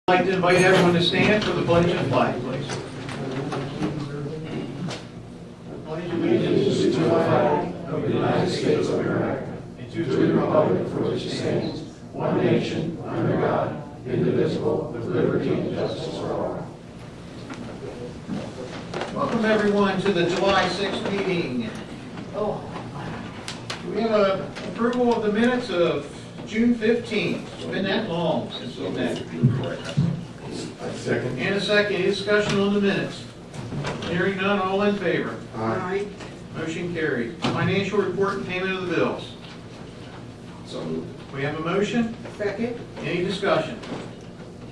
I'd like to invite everyone to stand for the pledge of flag, please. Pledge allegiance to the flag of the United States of America and to the republic for which it stands, one nation, under God, indivisible, with liberty and justice for all. Welcome everyone to the July 6th meeting. We have an approval of the minutes of June 15th. It's been that long since we met. Second. And a second. Any discussion on the minutes? Hearing none, all in favor? Aye. Motion carried. Financial report and payment of the bills. So moved. We have a motion? Second. Any discussion?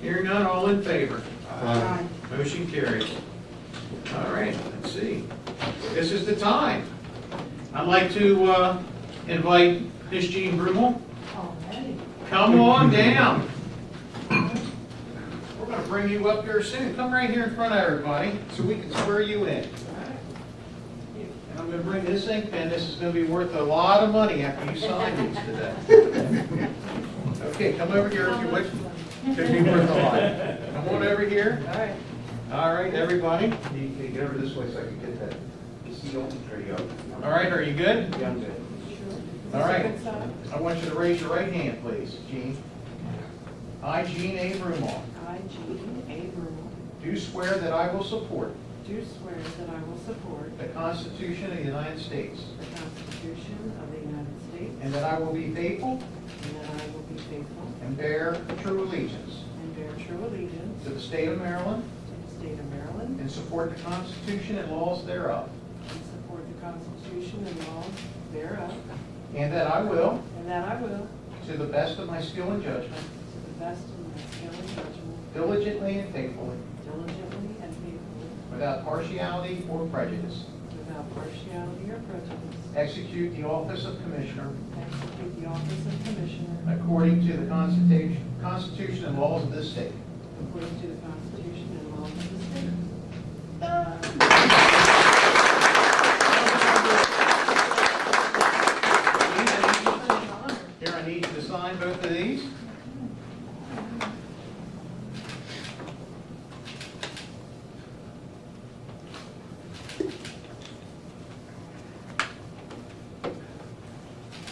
Hearing none, all in favor? Aye. Motion carried. All right, let's see. This is the time. I'd like to invite Miss Jean Brummel. Come on down. We're going to bring you up here soon. Come right here in front of everybody so we can swear you in. And I'm going to bring this ink pen. This is going to be worth a lot of money after you sign these today. Okay, come over here if you wish. Could be worth a lot. Come on over here. All right. All right, everybody. You can get over this way so I can get that. There you go. All right, are you good? Yeah, I'm good. All right. I want you to raise your right hand, please, Jean. I, Jean A. Brummel, I, Jean A. Brummel, do swear that I will support do swear that I will support the Constitution of the United States, the Constitution of the United States, and that I will be faithful and that I will be faithful and bear true allegiance and bear true allegiance to the state of Maryland, to the state of Maryland, and support the Constitution and laws thereof, and support the Constitution and laws thereof, and that I will, and that I will, to the best of my skill and judgment, to the best of my skill and judgment, diligently and faithfully, diligently and faithfully, without partiality or prejudice, without partiality or prejudice, execute the office of Commissioner execute the office of Commissioner according to the Constitution and laws of this state. according to the Constitution and laws of the state. Here, I need you to sign both of these.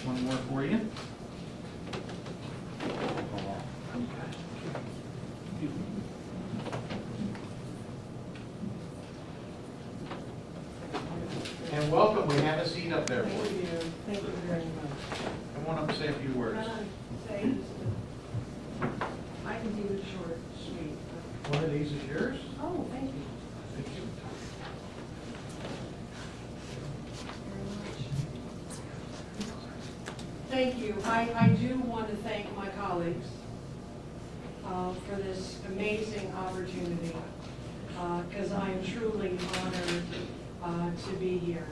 One more for you. And welcome, we have a seat up there for you. Thank you very much. Come on up and say a few words. I can do it short, sweet. One of these is yours. Oh, thank you Thank you. very much. Thank you. I do want to thank my colleagues for this amazing opportunity, because I am truly honored to be here.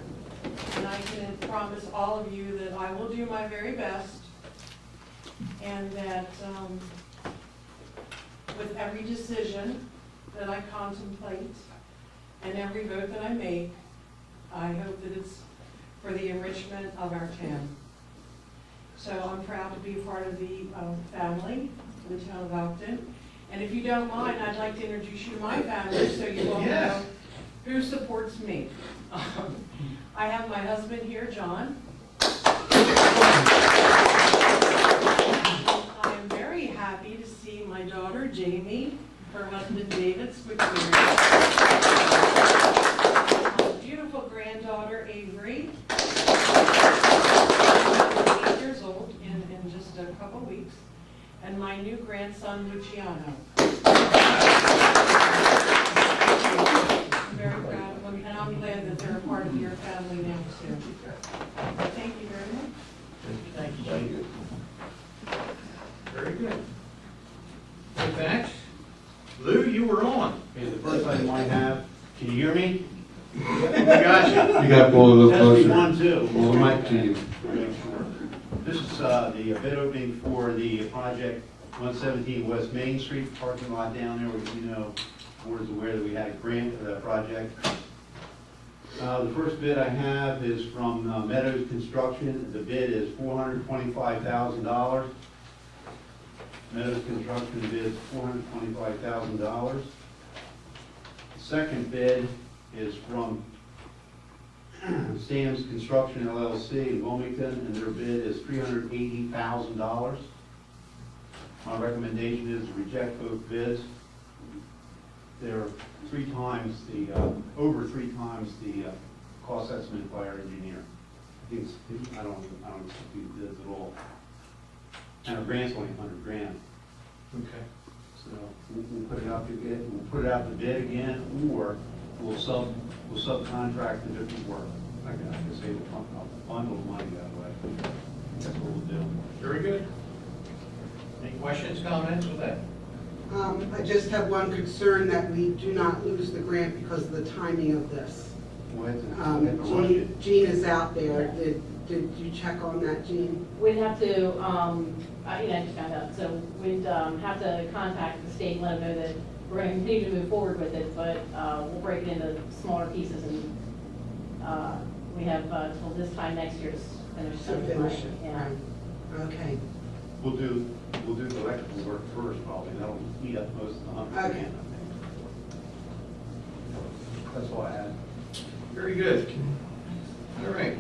And I can promise all of you that I will do my very best, and that with every decision that I contemplate and every vote that I make, I hope that it's for the enrichment of our town. So I'm proud to be a part of the family, the town of Elkton. And if you don't mind, I'd like to introduce you to my family so you all Yes. know who supports me. I have my husband here, John. I am very happy to see my daughter, Jamie, her husband, David Squickieri. My beautiful granddaughter, Avery. 8 years old in just a couple weeks. And my new grandson, Luciano. I'm very proud of them, and I'm glad that they're a part of your family now, too. Thank you very much. Thank you, Jane. Very good. With that, Lou, you were on. Okay, the first item I have, can you hear me? We got you. You got to pull a little Testing closer. 1, 2. Pull the mic to you. This is the bid opening for the project 117 West Main Street parking lot down there, which you know, the board is aware that we had a grant for that project. The first bid I have is from Meadows Construction. The bid is $425,000. Meadows Construction bids $425,000. The second bid is from Sam's Construction LLC in Wilmington, and their bid is $380,000. My recommendation is to reject both bids. They're over three times the cost estimate by our engineer. I don't accept these bids at all. And our grant's only $100,000. Okay. So we'll put it out to bid. We'll put it out to bid again, or we'll subcontract the different work. I can save a bundle of money that way. That's what we'll do. Very good. Any questions, comments with that? I just have one concern, that we do not lose the grant because of the timing of this. Jean is out there. Did you check on that, Jean? We'd have to, I just found out, so we'd have to contact the state and let them know that we're going to continue to move forward with it, but we'll break it into smaller pieces, and we have till this time next year to finish To some of the finish planning. it, Yeah. right. Okay. We'll do the electrical work first, probably. That'll eat up most of the $100,000, I Okay. think. That's all I had. Very good. All right.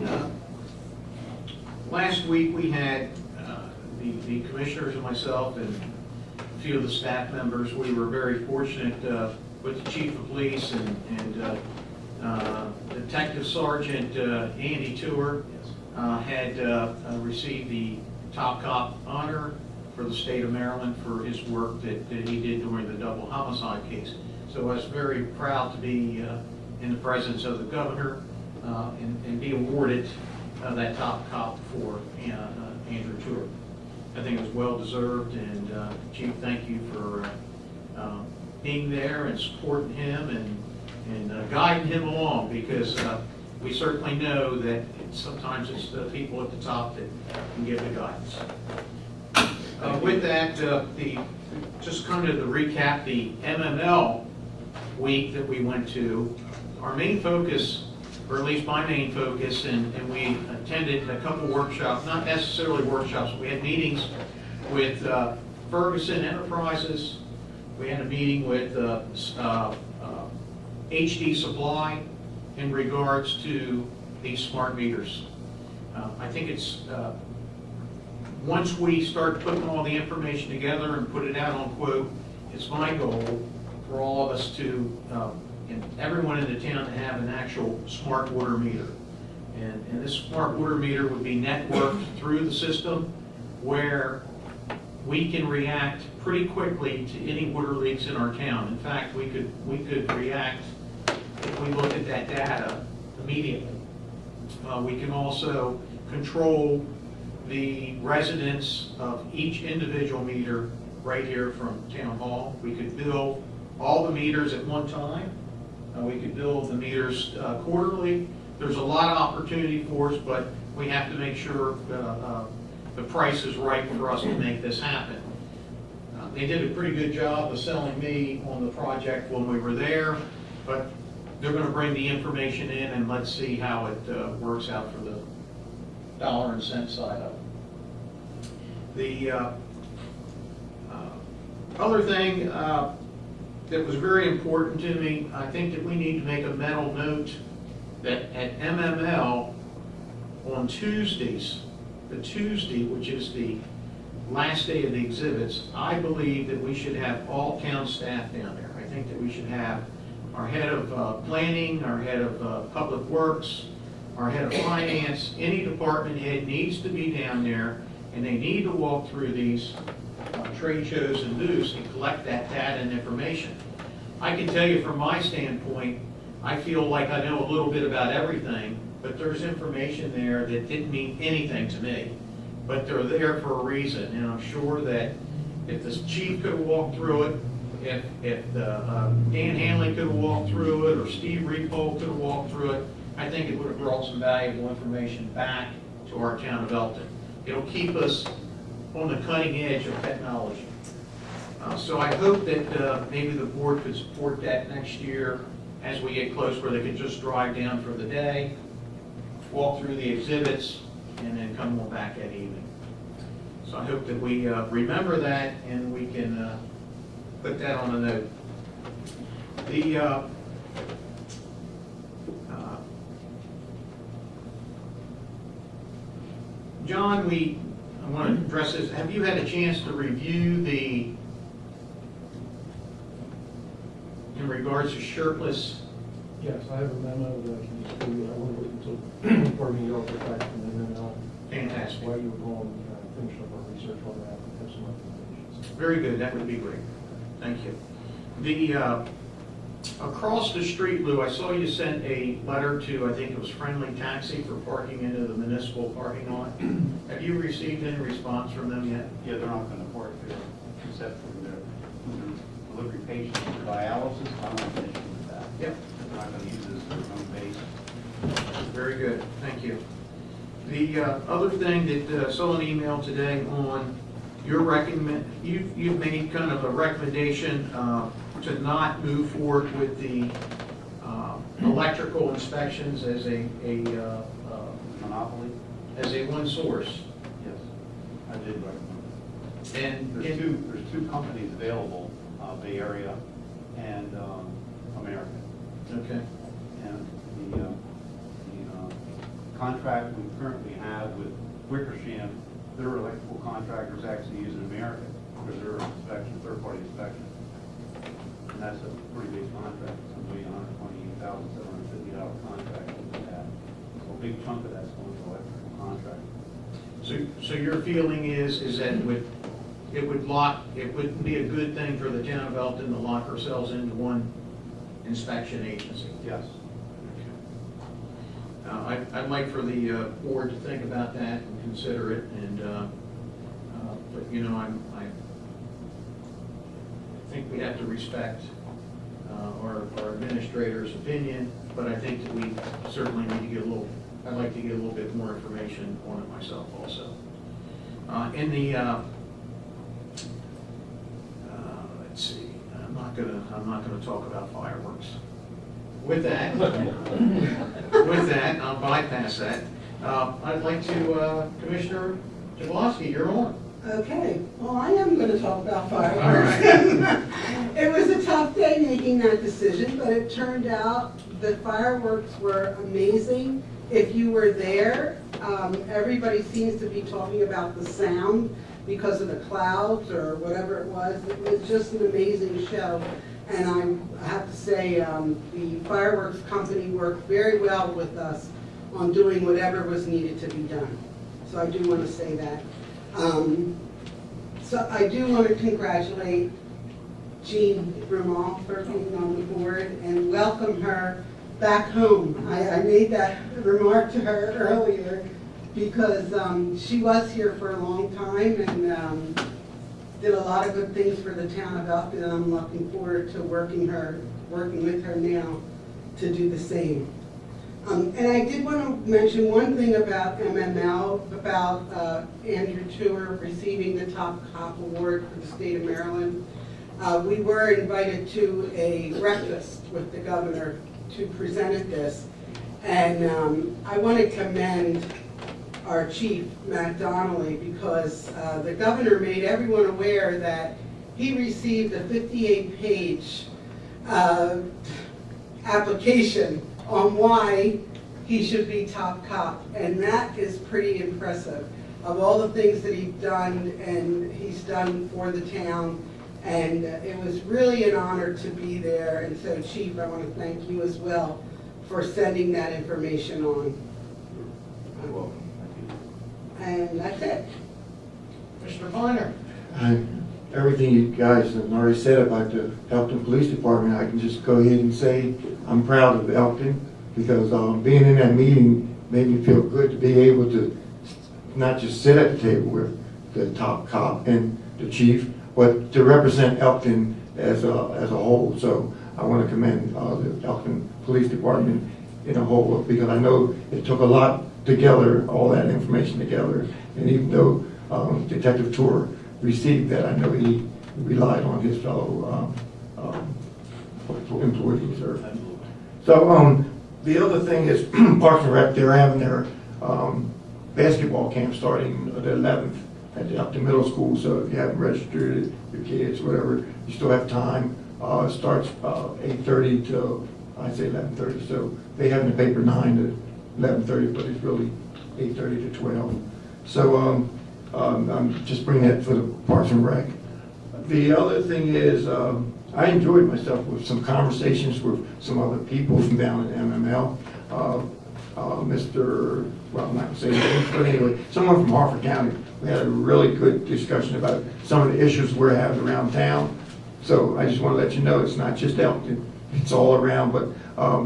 Last week, we had the commissioners and myself and a few of the staff members. We were very fortunate with the chief of police and Detective Sergeant Andy Tour had received the Top Cop honor for the state of Maryland for his work that he did during the double homicide case. So I was very proud to be in the presence of the governor and be awarded that Top Cop for Andrew Tour. I think it was well deserved, and Chief, thank you for being there and supporting him and guiding him along, because we certainly know that sometimes it's the people at the top that can give the guidance. With that, just kind of to recap the MML week that we went to, our main focus, or at least my main focus, and we attended a couple workshops, not necessarily workshops, we had meetings with Ferguson Enterprises. We had a meeting with HD Supply in regards to these smart meters. I think it's, once we start putting all the information together and put it out on quote, it's my goal for all of us to, and everyone in the town, to have an actual smart water meter. And this smart water meter would be networked through the system, where we can react pretty quickly to any water leaks in our town. In fact, we could react if we look at that data immediately. We can also control the residents of each individual meter right here from Town Hall. We could bill all the meters at one time. We could build the meters quarterly. There's a lot of opportunity for us, but we have to make sure the price is right for us to make this happen. They did a pretty good job of selling me on the project when we were there, but they're going to bring the information in, and let's see how it works out for the dollar and cent side of it. The other thing that was very important to me, I think that we need to make a mental note that at MML on Tuesdays, the Tuesday, which is the last day of the exhibits, I believe that we should have all town staff down there. I think that we should have our head of planning, our head of public works, our head of finance, any department head needs to be down there, and they need to walk through these trade shows and booths and collect that data and information. I can tell you from my standpoint, I feel like I know a little bit about everything, but there's information there that didn't mean anything to me. But they're there for a reason, and I'm sure that if the chief could have walked through it, if Dan Hanley could have walked through it, or Steve Repole could have walked through it, I think it would have brought some valuable information back to our town of Elkton. It'll keep us on the cutting edge of technology. So I hope that maybe the board could support that next year as we get close, where they could just drive down for the day, walk through the exhibits, and then come on back that evening. So I hope that we remember that and we can put that on a note. The John, I want to address this. Have you had a chance to review in regards to shirtless? Yes, I have a memo that I can just give you. I want to wait until pardon me, y'all get back to me, and then I'll. Fantastic. While you were gone, finish up our research on that and have some recommendations. Very good, that would be great. Thank you. The, across the street, Lou, I saw you sent a letter to, I think it was Friendly Taxi for parking into the municipal parking lot. Have you received any response from them yet? Yeah, they're not gonna park there, except for their delivery patients for dialysis. I'm not an issue with that. Yep. They're not gonna use this for their own base. Very good, thank you. The other thing that saw an email today on your you've made kind of a recommendation to not move forward with the electrical inspections as a Monopoly? as a one source. Yes, I did recommend it. And There's two companies available, Bay Area and American. okay, And the contract we currently have with Wickersham, their electrical contractors actually use American for their inspection, third-party inspection. And that's a pretty big contract, it's $1,128,750 contract that we have. So a big chunk of that's going to electrical contract. so your feeling is that it wouldn't be a good thing for the town of Elkton to lock ourselves into one inspection agency? Yes. I'd like for the board to think about that and consider it, and but you know, I think we have to respect our administrator's opinion, but I think that we certainly need to get I'd like to get a little bit more information on it myself also. In the let's see, I'm not gonna talk about fireworks. With that, I'll bypass that. I'd like to, Commissioner Jablonski, you're on. Okay, well, I am going to talk about fireworks. All right. It was a tough day making that decision, but it turned out the fireworks were amazing. If you were there, everybody seems to be talking about the sound because of the clouds or whatever it was. It was just an amazing show. And I have to say, the fireworks company worked very well with us on doing whatever was needed to be done. So I do want to say that. So I do want to congratulate Jean Vermont for being on the board and welcome her back home. I made that remark to her earlier because she was here for a long time and did a lot of good things for the town of Elkton, and I'm looking forward to working with her now to do the same. And I did want to mention one thing about MML, about Andrew Tour receiving the Top Cop Award for the state of Maryland. We were invited to a breakfast with the governor to present this, and I want to commend our chief, Matt Donnelly, because the governor made everyone aware that he received a 58-page application on why he should be top cop, and that is pretty impressive. Of all the things that he's done for the town, and it was really an honor to be there. And so, Chief, I want to thank you as well for sending that information on. You're welcome. Thank you. And that's it. Mr. Viner. Everything you guys have already said about the Elkton Police Department, I can just go ahead and say I'm proud of Elkton, because being in that meeting made me feel good to be able to not just sit at the table with the top cop and the chief, but to represent Elkton as a whole. So I want to commend the Elkton Police Department in a whole, because I know it took a lot together, all that information together, and even though Detective Tour received that, I know he relied on his fellow employees. So the other thing is Parks and Rec, they're having their basketball camp starting the 11th at the Elkton Middle School, so if you haven't registered your kids, whatever, you still have time. It starts 8:30 till, I'd say 11:30, so they have in the paper 9 to 11:30, but it's really 8:30 to 12. So I'm just bringing that for the Parks and Rec. The other thing is, I enjoyed myself with some conversations with some other people from down in MML. Mr., well, I'm not gonna say names, but anyway, someone from Harford County. We had a really good discussion about some of the issues we're having around town. So I just want to let you know, it's not just Elkton, it's all around, but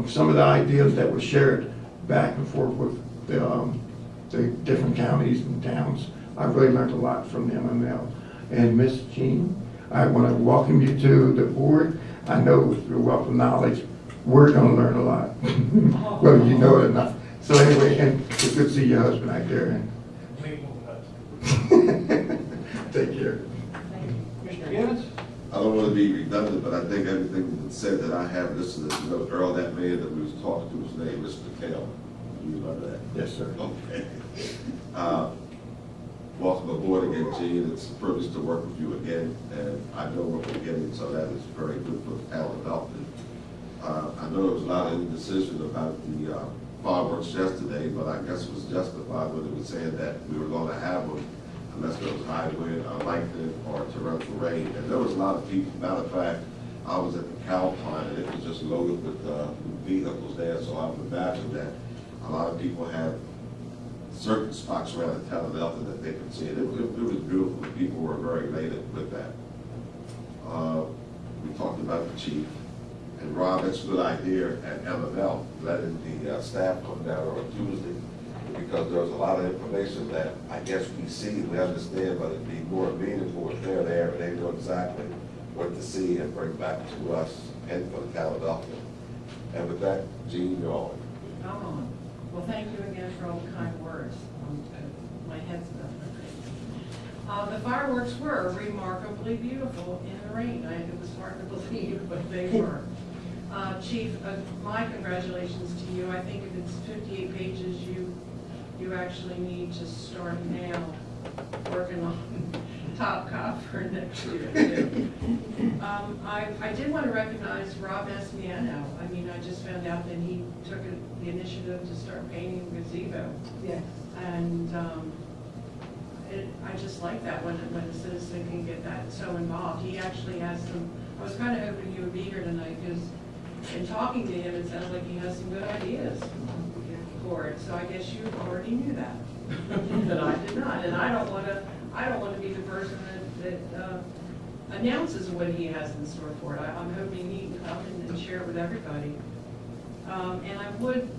some of the ideas that were shared back and forth with the different counties and towns, I really learned a lot from the MML. And Ms. Jean, I want to welcome you to the board. I know with your wealth of knowledge, we're going to learn a lot, whether you know it or not. So anyway, and it's good to see your husband out there. And take care. Mr. Gibbons? I don't want to be redundant, but I think everything that's said that I have listed, you know, Earl, that man that we was talking to, his name is McHale. Do you remember that? Yes, sir. Okay. Welcome aboard again, Gene. It's a privilege to work with you again, and I know what we're getting, so that is very good for the town of Elkton. I know there was a lot of indecision about the fireworks yesterday, but I guess it was justified when it was saying that we were going to have them unless there was high wind, lightning, or torrential rain. And there was a lot of people. Matter of fact, I was at the cow plant, and it was just loaded with vehicles there, so I would imagine that a lot of people have certain spots around the town of Elkton that they could see. It was beautiful. The people were very elated with that. We talked about the chief. And Rob, it's a good idea at MML, letting the staff come down on Tuesday, because there's a lot of information that I guess we see, we understand, but it'd be more meaningful if they're there and they know exactly what to see and bring back to us and for the town of Elkton. And with that, Gene, you're on. I'm on. Well, thank you again for all the kind words. My head's about to break. The fireworks were remarkably beautiful in the rain. It was hard to believe, but they were. Chief, my congratulations to you. I think if it's 58 pages, you actually need to start now working on Top Cop for next year. I did want to recognize Rob Esmiano. I mean, I just found out that he took the initiative to start painting the gazebo. Yes. And I just like that when a citizen can get that so involved. He actually has some, I was kind of hoping he would be here tonight because in talking to him, it sounds like he has some good ideas for it. So I guess you already knew that, but I did not. And I don't want to be the person that announces what he has in store for it. I'm hoping he can come and share it with everybody. And I would,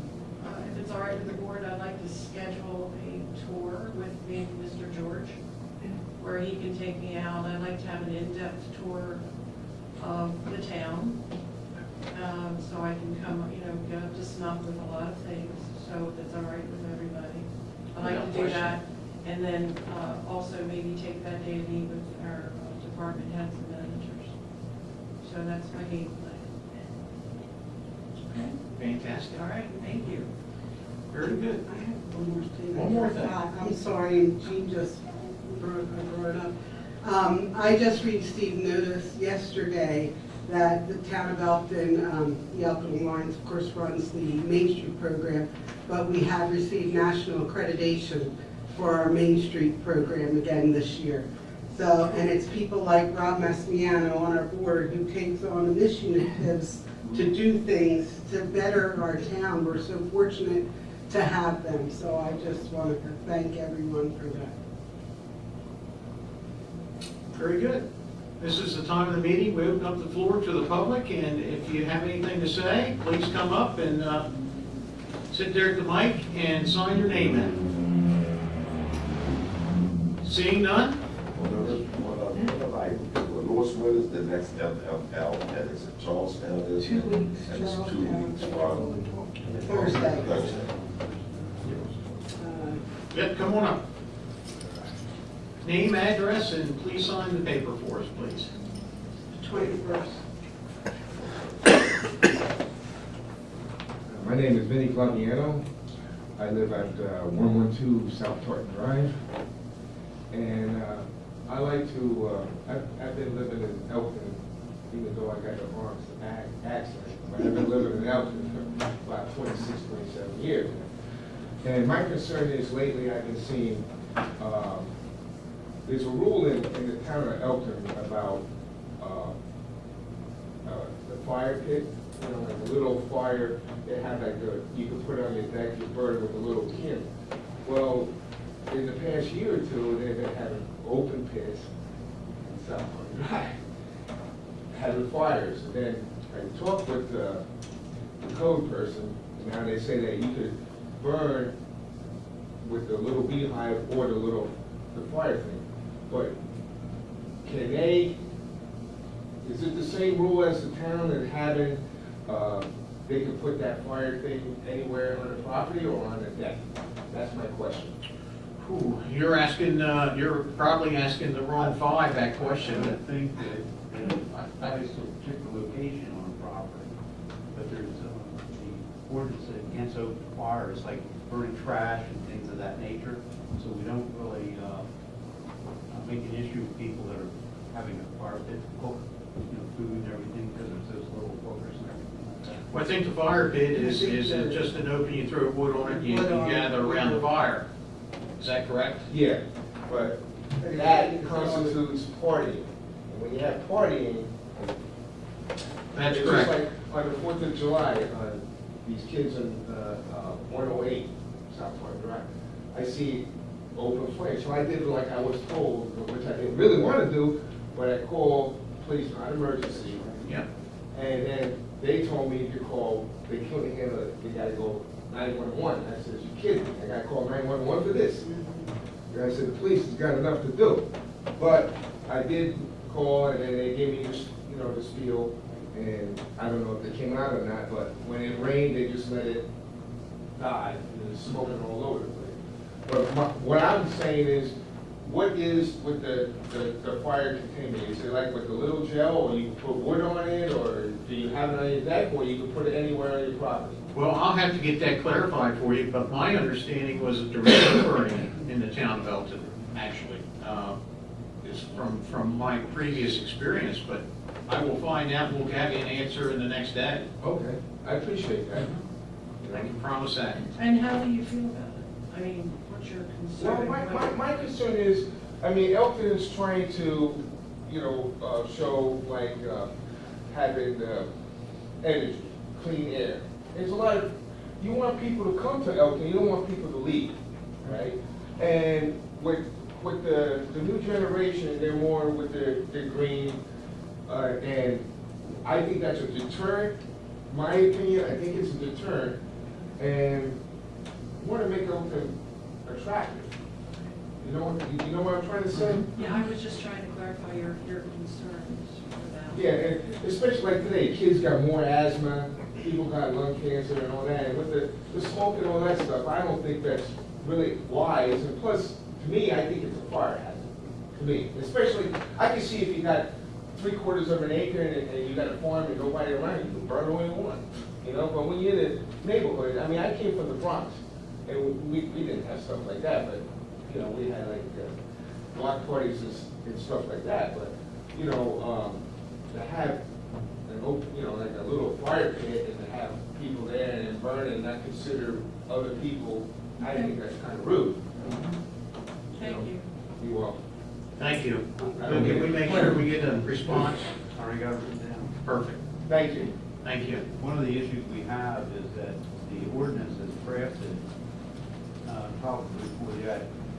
if it's all right with the board, I'd like to schedule a tour with me and Mr. George, where he can take me out. I'd like to have an in-depth tour of the town, so I can come, get up to snuff with a lot of things. So if it's all right with everybody, I'd like to do that, and then also maybe take that day to meet with our department heads and managers. So that's my game plan. Okay. Fantastic. All right. Thank you. Very good. I have one more thing. One more I thing. forgot. I'm sorry, and Jean just brought it up. I just received notice yesterday that the town of Elkton, the Elkton Alliance, of course, runs the Main Street program, but we have received national accreditation for our Main Street program again this year. So, and it's people like Rob Masmiano on our board who takes on initiatives to do things to better our town. We're so fortunate to have them. So I just wanted to thank everyone for that. Very good. This is the time of the meeting. We open up the floor to the public, and if you have anything to say, please come up and sit there at the mic and sign your name in. Seeing none? Lewis is the next MML, and it's in Charlestown. 2 weeks, And it's 2 weeks from Thursday. Yep, come on up. Name, address, and please sign the paper for us, please. 21st. My name is Vinny Claviano. I live at 112 South Tartan Drive. And I like to, I've been living in Elkton, even though I got the Bronx accent, but I've been living in Elkton for about 26, 27 years. And my concern is lately I've been seeing, there's a rule in the town of Elkton about the fire pit, you know, like a little fire, they have like you can put on your deck, you burn it with a little kiln. Well, in the past year or two, they've been having open pits in South Point Drive, having fires. And then I talked with the code person, and now they say that you could burn with the little beehive or the fire thing. But can they, is it the same rule as the town and having, they can put that fire thing anywhere on the property or on the deck? That's my question. Ooh, you're asking, you're probably asking the wrong five, that I question. would think that that is a particular location on the property, but there's the ordinance against open fires, like burning trash and things of that nature, so we don't really make an issue with people that are having a fire pit to cook, you know, food and everything, because there's those little boogers and everything like that. Well, I think the fire pit is just an open, you throw wood on it, you gather around the fire. Is that correct? Yeah, but that constitutes partying. And when you have partying, That's it's correct. just like on the 4th of July, these kids in 108 South Point Drive, I see open flame. So I did like I was told, which I didn't really want to do, but I called police on emergency. Yeah. And then they told me to call, they couldn't handle it, they gotta go 911. I said, you kidding me? I gotta call 911 for this? And I said, the police has got enough to do. But I did call, and then they gave me this, you know, the spiel, and I don't know if they came out or not, but when it rained, they just let it die, and it was smoking all over the place. But what I'm saying is, what is with the fire containment? Is it like with the little gel, or you can put wood on it, or do you have it on your deck, or you can put it anywhere on your property? Well, I'll have to get that clarified for you, but my understanding was that there is no burning in the town of Elkton, actually. It's from my previous experience, but I will find out, we'll have you an answer in the next day. Okay, I appreciate that. I can promise that. And how do you feel about it? I mean, what's your Well, concern? my concern is, I mean, Elkton is trying to, you know, show like having energy, clean air. There's a lot of, you want people to come to Elkton, you don't want people to leave, right? And with the new generation, they're more with the green, and I think that's a deterrent. My opinion, I think it's a deterrent, and want to make Elkton attractive. You know what I'm trying to say? Yeah, I was just trying to clarify your concerns for that. Yeah, and especially like today, kids got more asthma, people got lung cancer and all that, and with the smoke and all that stuff, I don't think that's really wise. And plus, to me, I think it's a fire hazard. To me, especially, I can see if you got 3/4 of an acre and you got a farm and nobody around, you can burn all you want. You know, but when you're in the neighborhood, I mean, I came from the Bronx, and we didn't have stuff like that, but you know, we had like block parties and stuff like that. But you know, to have an open, you know, like a little fire pit and to have people there and burn and not consider other people, I think that's kind of rude. Thank you. You welcome. Thank you. Can we make sure we get a response? Already got it written down. Perfect. Thank you. Thank you. One of the issues we have is that the ordinance is drafted probably before you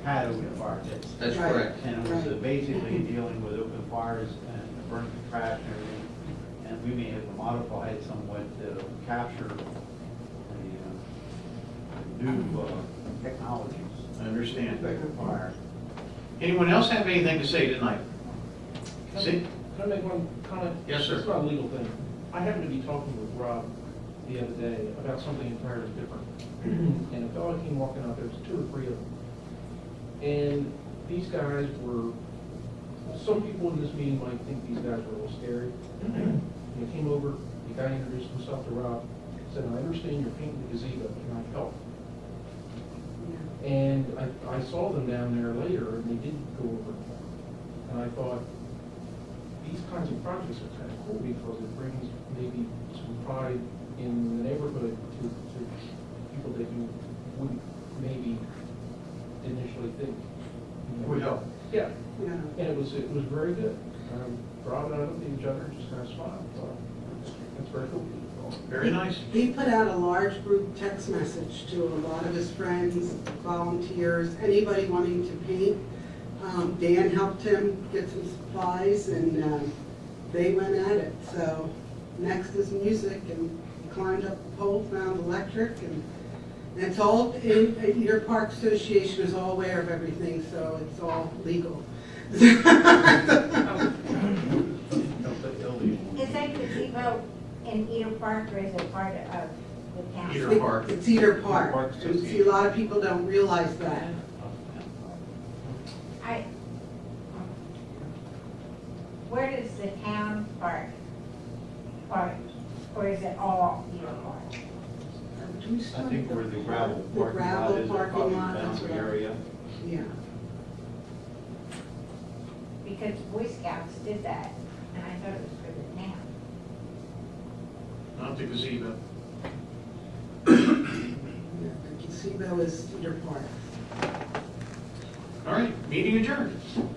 had open fire pits. That's Right. correct. And it was basically dealing with open fires and burning trash and everything. And we may have to modify it somewhat to capture the new technologies. I understand. Effective fire. Anyone else have anything to say tonight? See? Can I make one comment? Yes, sir. It's not a legal thing. I happened to be talking with Rob the other day about something entirely different. And a fellow came walking out, there was 2 or 3 of them. And these guys were, some people in this meeting might think these guys were a little scary. They came over, the guy introduced himself to Rob, said, I understand you're painting the gazebo, can I help? And I saw them down there later, and they did go over the farm. And I thought, these kinds of projects are kind of cool because it brings maybe some pride in the neighborhood to people that you wouldn't maybe initially think. Would help. Yeah, Yeah. and it was very good. Rob and I looked at each other and just kind of smiled. So that's very cool. Very nice. He put out a large group text message to a lot of his friends, volunteers, anybody wanting to paint. Dan helped him get some supplies, and they went at it. So next is music, and he climbed up the pole, found electric, and it's all, your park association is all aware of everything, so it's all legal. Is that gazebo in Eder Park, or is it part of the town? Eder Park. It's Cedar Park. Park And see, a lot of people don't realize that. Where does the town park, or is it all Eder Park? I think where the gravel The parking lot gravel is, the parking public lot, that's boundary right. area. Yeah. Because Boy Scouts did that, and I thought it was for the town. Not the gazebo. Yeah, the gazebo is Cedar Park. All right, meeting adjourned.